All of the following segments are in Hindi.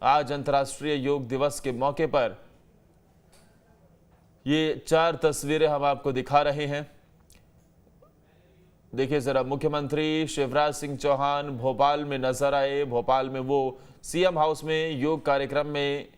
आज अंतर्राष्ट्रीय योग दिवस के मौके पर ये 4 तस्वीरें हम आपको दिखा रहे हैं। देखिए जरा, मुख्यमंत्री शिवराज सिंह चौहान भोपाल में नजर आए। भोपाल में वो सीएम हाउस में योग कार्यक्रम में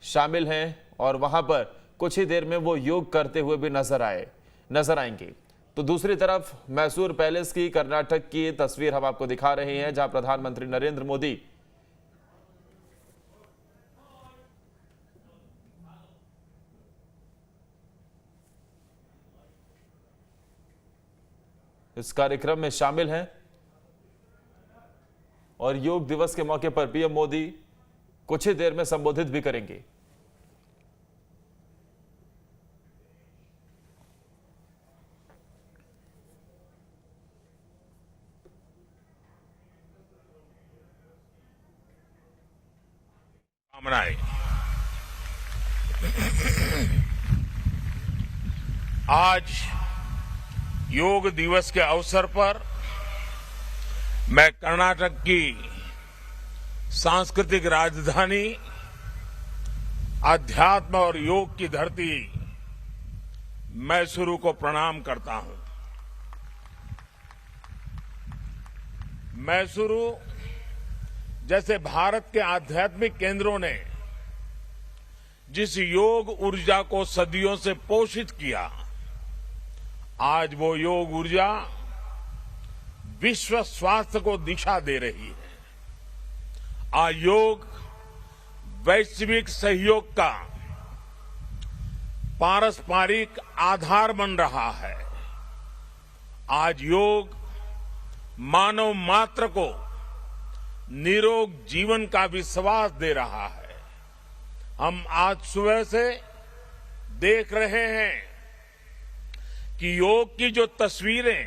शामिल हैं और वहां पर कुछ ही देर में वो योग करते हुए भी नजर आएंगे। तो दूसरी तरफ मैसूर पैलेस की कर्नाटक की तस्वीर हम आपको दिखा रहे हैं, जहां प्रधानमंत्री नरेंद्र मोदी इस कार्यक्रम में शामिल हैं और योग दिवस के मौके पर पीएम मोदी कुछ ही देर में संबोधित भी करेंगे। आज योग दिवस के अवसर पर मैं कर्नाटक की सांस्कृतिक राजधानी, अध्यात्म और योग की धरती मैसूरू को प्रणाम करता हूं। मैसूरू जैसे भारत के आध्यात्मिक केंद्रों ने जिस योग ऊर्जा को सदियों से पोषित किया, आज वो योग ऊर्जा विश्व स्वास्थ्य को दिशा दे रही है। आज योग वैश्विक सहयोग का पारस्परिक आधार बन रहा है। आज योग मानव मात्र को निरोग जीवन का विश्वास दे रहा है। हम आज सुबह से देख रहे हैं कि योग की जो तस्वीरें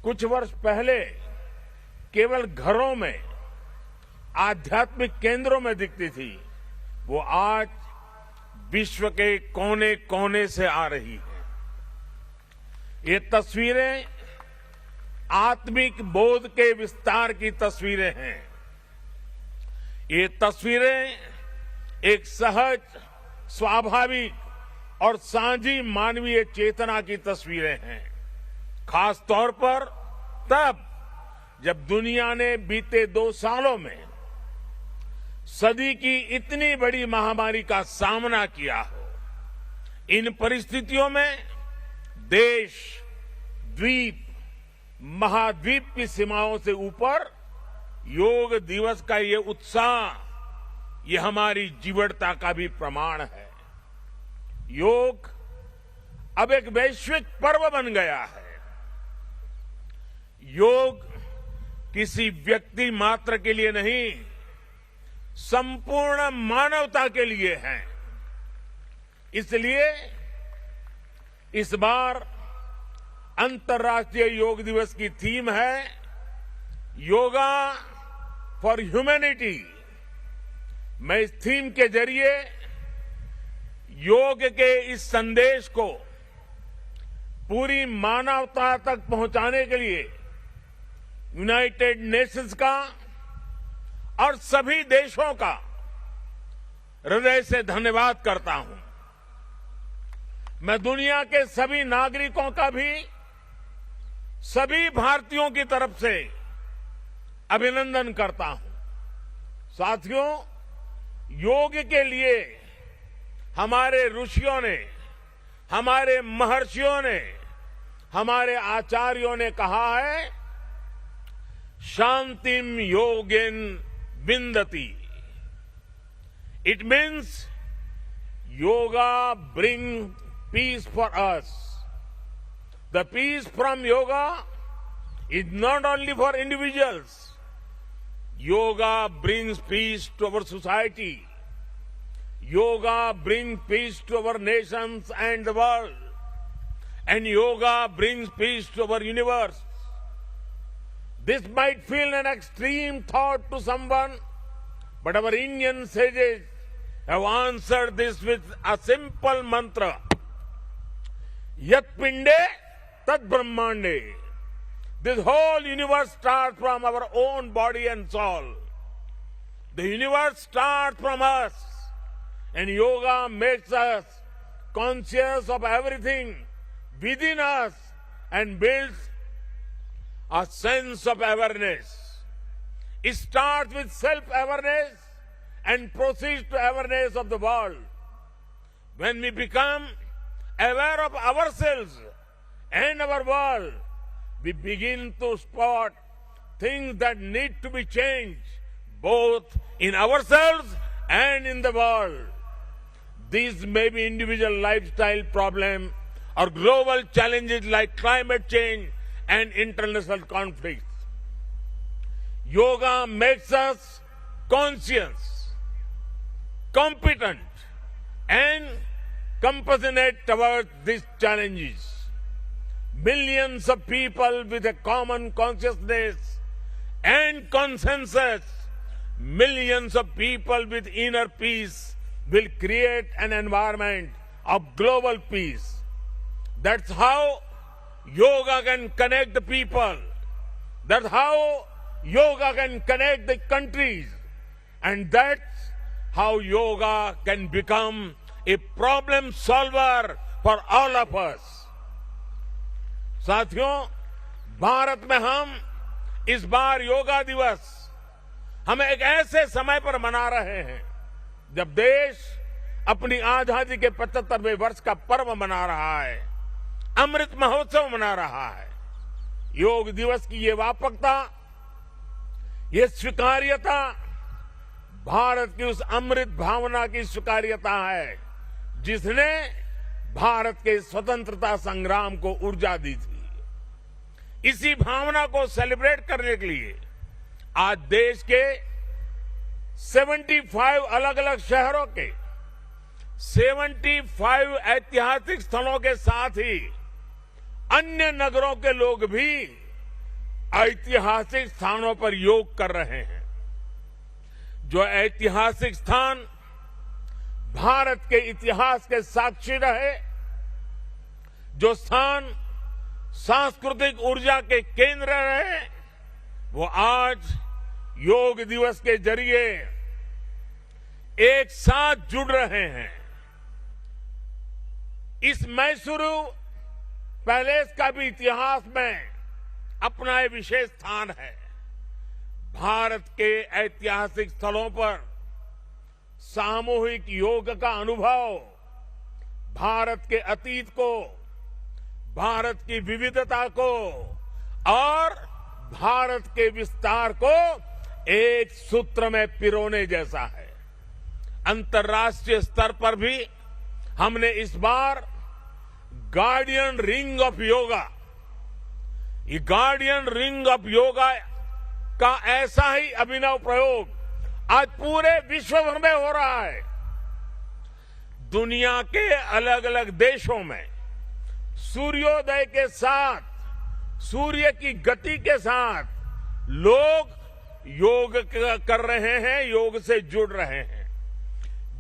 कुछ वर्ष पहले केवल घरों में, आध्यात्मिक केंद्रों में दिखती थी, वो आज विश्व के कोने कोने से आ रही है। ये तस्वीरें आत्मिक बोध के विस्तार की तस्वीरें हैं। ये तस्वीरें एक सहज, स्वाभाविक और साझी मानवीय चेतना की तस्वीरें हैं। खास तौर पर तब जब दुनिया ने बीते 2 सालों में सदी की इतनी बड़ी महामारी का सामना किया हो। इन परिस्थितियों में देश, द्वीप, महाद्वीप की सीमाओं से ऊपर योग दिवस का ये उत्साह, ये हमारी जीवटता का भी प्रमाण है। योग अब एक वैश्विक पर्व बन गया है। योग किसी व्यक्ति मात्र के लिए नहीं, संपूर्ण मानवता के लिए है। इसलिए इस बार अंतर्राष्ट्रीय योग दिवस की थीम है योगा फॉर ह्यूमैनिटी। मैं इस थीम के जरिए योग के इस संदेश को पूरी मानवता तक पहुंचाने के लिए यूनाइटेड नेशंस का और सभी देशों का हृदय से धन्यवाद करता हूं। मैं दुनिया के सभी नागरिकों का भी सभी भारतीयों की तरफ से अभिनंदन करता हूं। साथियों, योग के लिए हमारे ऋषियों ने, हमारे महर्षियों ने, हमारे आचार्यों ने कहा है, शांतिम योगेन विंदति। It means yoga bring peace for us. The peace from yoga is not only for individuals. Yoga brings peace to our society. Yoga brings peace to our nations and the world. And yoga brings peace to our universe. This might feel an extreme thought to someone, but our Indian sages have answered this with a simple mantra. Yat pinde Tat Brahmande. This whole universe starts from our own body and soul. The universe starts from us, and yoga makes us conscious of everything within us and builds a sense of awareness. It starts with self-awareness and proceeds to awareness of the world. When we become aware of ourselves and our world, we begin to spot things that need to be changed, both in ourselves and in the world. These may be individual lifestyle problems or global challenges like climate change and international conflicts. Yoga makes us conscious, competent, and compassionate towards these challenges. Millions of people with a common consciousness and consensus, millions of people with inner peace will create an environment of global peace. That's how yoga can connect the people. That's how yoga can connect the countries. And that's how yoga can become a problem solver for all of us. साथियों, भारत में हम इस बार योगा दिवस हम एक ऐसे समय पर मना रहे हैं जब देश अपनी आजादी के 75वें वर्ष का पर्व मना रहा है, अमृत महोत्सव मना रहा है। योग दिवस की ये व्यापकता, ये स्वीकार्यता भारत की उस अमृत भावना की स्वीकार्यता है जिसने भारत के स्वतंत्रता संग्राम को ऊर्जा दी थी। इसी भावना को सेलिब्रेट करने के लिए आज देश के 75 अलग अलग शहरों के 75 ऐतिहासिक स्थलों के साथ ही अन्य नगरों के लोग भी ऐतिहासिक स्थानों पर योग कर रहे हैं। जो ऐतिहासिक स्थान भारत के इतिहास के साक्षी रहे, जो स्थान सांस्कृतिक ऊर्जा के केंद्र रहे, वो आज योग दिवस के जरिए एक साथ जुड़ रहे हैं। इस मैसूरू पैलेस का भी इतिहास में अपना एक विशेष स्थान है। भारत के ऐतिहासिक स्थलों पर सामूहिक योग का अनुभव भारत के अतीत को, भारत की विविधता को और भारत के विस्तार को एक सूत्र में पिरोने जैसा है। अंतर्राष्ट्रीय स्तर पर भी हमने इस बार गार्डियन रिंग ऑफ योगा, ये गार्डियन रिंग ऑफ योगा का ऐसा ही अभिनव प्रयोग आज पूरे विश्व भर में हो रहा है। दुनिया के अलग अलग देशों में सूर्योदय के साथ, सूर्य की गति के साथ लोग योग कर रहे हैं, योग से जुड़ रहे हैं।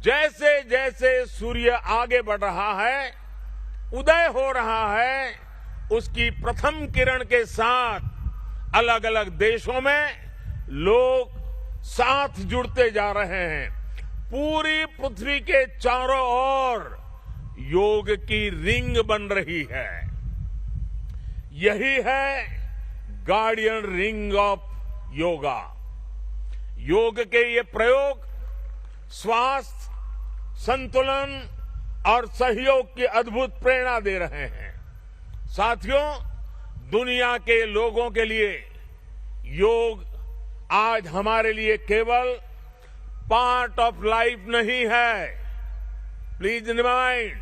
जैसे जैसे सूर्य आगे बढ़ रहा है, उदय हो रहा है, उसकी प्रथम किरण के साथ अलग अलग देशों में लोग साथ जुड़ते जा रहे हैं। पूरी पृथ्वी के चारों ओर योग की रिंग बन रही है। यही है गार्डियन रिंग ऑफ योगा। योग के ये प्रयोग स्वास्थ्य, संतुलन और सहयोग की अद्भुत प्रेरणा दे रहे हैं। साथियों, दुनिया के लोगों के लिए योग आज हमारे लिए केवल पार्ट ऑफ लाइफ नहीं है। प्लीज रिमाइंड,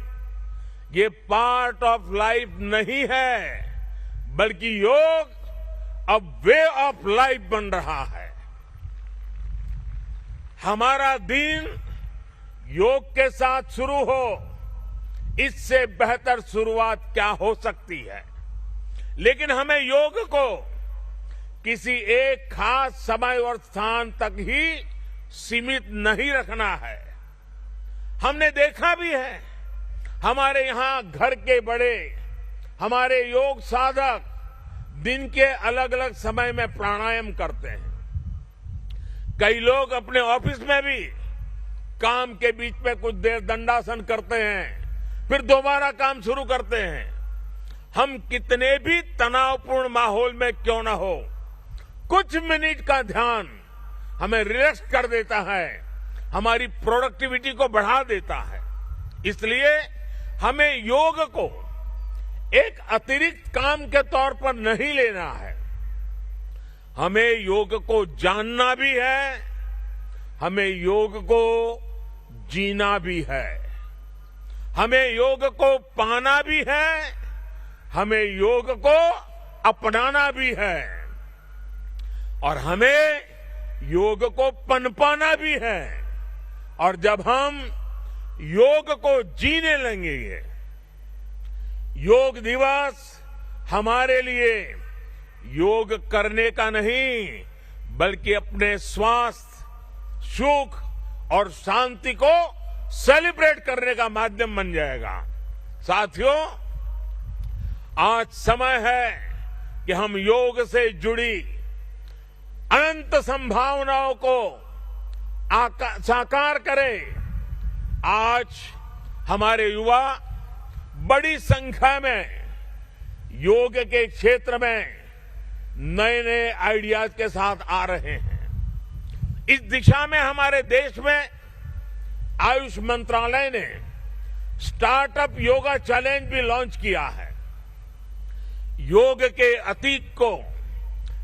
ये पार्ट ऑफ लाइफ नहीं है, बल्कि योग अब वे ऑफ लाइफ बन रहा है। हमारा दिन योग के साथ शुरू हो, इससे बेहतर शुरुआत क्या हो सकती है। लेकिन हमें योग को किसी एक खास समय और स्थान तक ही सीमित नहीं रखना है। हमने देखा भी है, हमारे यहां घर के बड़े, हमारे योग साधक दिन के अलग अलग समय में प्राणायाम करते हैं। कई लोग अपने ऑफिस में भी काम के बीच में कुछ देर दंडासन करते हैं, फिर दोबारा काम शुरू करते हैं। हम कितने भी तनावपूर्ण माहौल में क्यों न हो, कुछ मिनट का ध्यान हमें रिलैक्स कर देता है, हमारी प्रोडक्टिविटी को बढ़ा देता है। इसलिए हमें योग को एक अतिरिक्त काम के तौर पर नहीं लेना है। हमें योग को जानना भी है, हमें योग को जीना भी है, हमें योग को पाना भी है, हमें योग को अपनाना भी है और हमें योग को पनपाना भी है। और जब हम योग को जीने लगेंगे, योग दिवस हमारे लिए योग करने का नहीं बल्कि अपने स्वास्थ्य, सुख और शांति को सेलिब्रेट करने का माध्यम बन जाएगा। साथियों, आज समय है कि हम योग से जुड़ी अनंत संभावनाओं को साकार करें। आज हमारे युवा बड़ी संख्या में योग के क्षेत्र में नए नए आइडियाज के साथ आ रहे हैं। इस दिशा में हमारे देश में आयुष मंत्रालय ने स्टार्टअप योगा चैलेंज भी लॉन्च किया है। योग के अतीत को,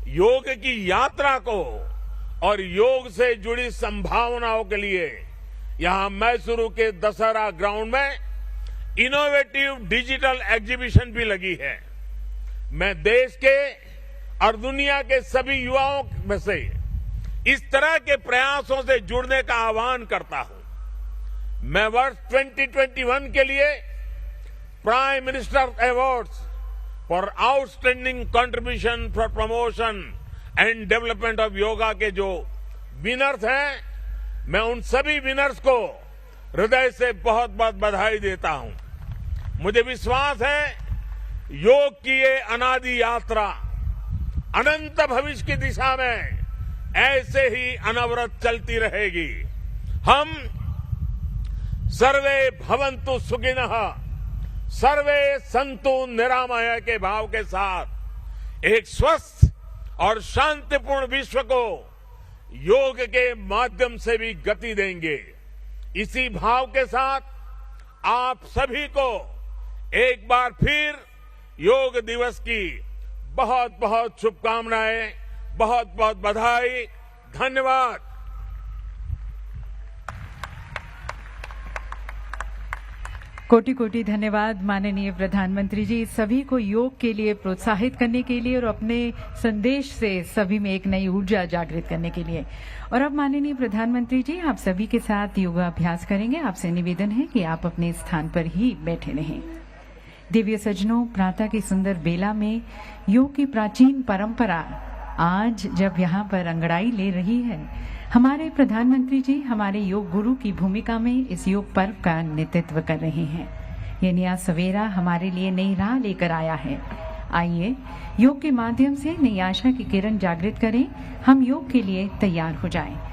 योग की यात्रा को और योग से जुड़ी संभावनाओं के लिए यहां मैसूरू के दशहरा ग्राउंड में इनोवेटिव डिजिटल एग्जीबिशन भी लगी है। मैं देश के और दुनिया के सभी युवाओं में से इस तरह के प्रयासों से जुड़ने का आह्वान करता हूं। मैं वर्ष 2021 के लिए prime minister awards for outstanding contribution for promotion and development of yoga के जो विनर्स हैं, मैं उन सभी विनर्स को हृदय से बहुत बहुत बधाई देता हूं। मुझे विश्वास है योग की ये अनादि यात्रा अनंत भविष्य की दिशा में ऐसे ही अनवरत चलती रहेगी। हम सर्वे भवन्तु सुखिनः, सर्वे सन्तु निरामय के भाव के साथ एक स्वस्थ और शांतिपूर्ण विश्व को योग के माध्यम से भी गति देंगे। इसी भाव के साथ आप सभी को एक बार फिर योग दिवस की बहुत बहुत शुभकामनाएं, बहुत बहुत बधाई, धन्यवाद। कोटि कोटि धन्यवाद माननीय प्रधानमंत्री जी, सभी को योग के लिए प्रोत्साहित करने के लिए और अपने संदेश से सभी में एक नई ऊर्जा जागृत करने के लिए। और अब माननीय प्रधानमंत्री जी आप सभी के साथ योगाभ्यास करेंगे। आपसे निवेदन है कि आप अपने स्थान पर ही बैठे रहें। दिव्य सज्जनों, प्रातः की सुंदर बेला में योग की प्राचीन परंपरा आज जब यहाँ पर अंगड़ाई ले रही है, हमारे प्रधानमंत्री जी हमारे योग गुरु की भूमिका में इस योग पर्व का नेतृत्व कर रहे हैं। ये नया सवेरा हमारे लिए नई राह लेकर आया है। आइए योग के माध्यम से नई आशा की किरण जागृत करें। हम योग के लिए तैयार हो जाएं।